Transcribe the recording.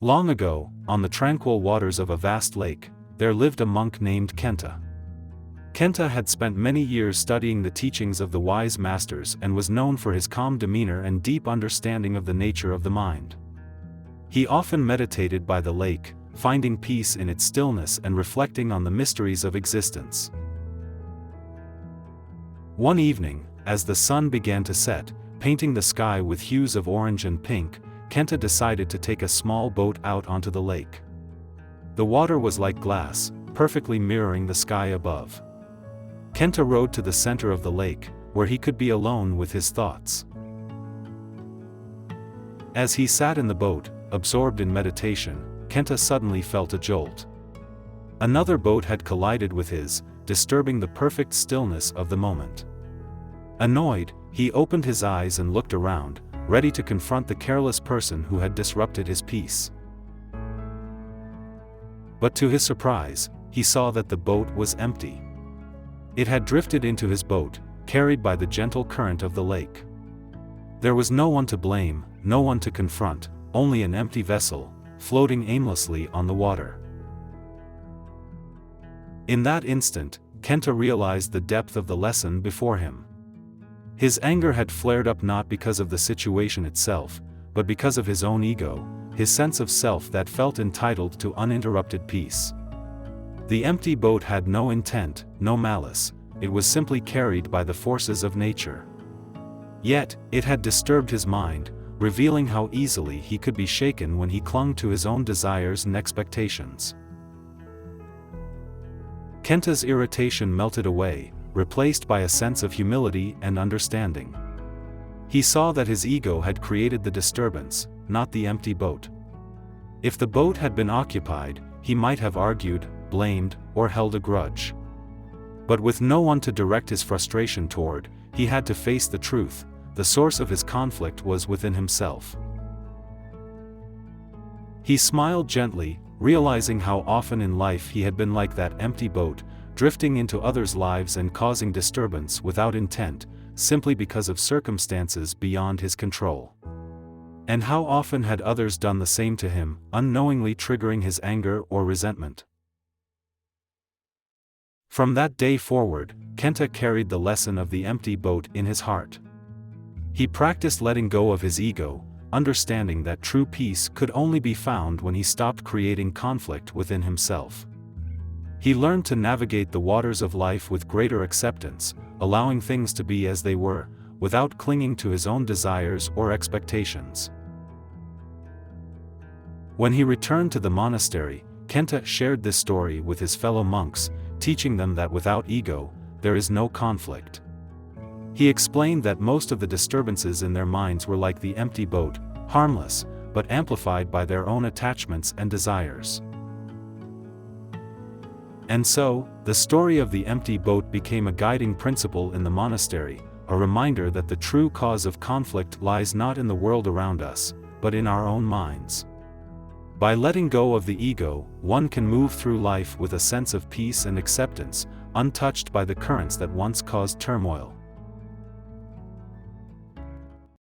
Long ago, on the tranquil waters of a vast lake, there lived a monk named Kenta. Kenta had spent many years studying the teachings of the wise masters and was known for his calm demeanor and deep understanding of the nature of the mind. He often meditated by the lake, finding peace in its stillness and reflecting on the mysteries of existence. One evening, as the sun began to set, painting the sky with hues of orange and pink, Kenta decided to take a small boat out onto the lake. The water was like glass, perfectly mirroring the sky above. Kenta rowed to the center of the lake, where he could be alone with his thoughts. As he sat in the boat, absorbed in meditation, Kenta suddenly felt a jolt. Another boat had collided with his, disturbing the perfect stillness of the moment. Annoyed, he opened his eyes and looked around, ready to confront the careless person who had disrupted his peace. But to his surprise, he saw that the boat was empty. It had drifted into his boat, carried by the gentle current of the lake. There was no one to blame, no one to confront, only an empty vessel, floating aimlessly on the water. In that instant, Kenta realized the depth of the lesson before him. His anger had flared up not because of the situation itself, but because of his own ego, his sense of self that felt entitled to uninterrupted peace. The empty boat had no intent, no malice, it was simply carried by the forces of nature. Yet, it had disturbed his mind, revealing how easily he could be shaken when he clung to his own desires and expectations. Kenta's irritation melted away, replaced by a sense of humility and understanding. He saw that his ego had created the disturbance, not the empty boat. If the boat had been occupied, he might have argued, blamed, or held a grudge. But with no one to direct his frustration toward, he had to face the truth: the source of his conflict was within himself. He smiled gently, realizing how often in life he had been like that empty boat, drifting into others' lives and causing disturbance without intent, simply because of circumstances beyond his control. And how often had others done the same to him, unknowingly triggering his anger or resentment. From that day forward, Kenta carried the lesson of the empty boat in his heart. He practiced letting go of his ego, understanding that true peace could only be found when he stopped creating conflict within himself. He learned to navigate the waters of life with greater acceptance, allowing things to be as they were, without clinging to his own desires or expectations. When he returned to the monastery, Kenta shared this story with his fellow monks, teaching them that without ego, there is no conflict. He explained that most of the disturbances in their minds were like the empty boat, harmless, but amplified by their own attachments and desires. And so, the story of the empty boat became a guiding principle in the monastery, a reminder that the true cause of conflict lies not in the world around us, but in our own minds. By letting go of the ego, one can move through life with a sense of peace and acceptance, untouched by the currents that once caused turmoil.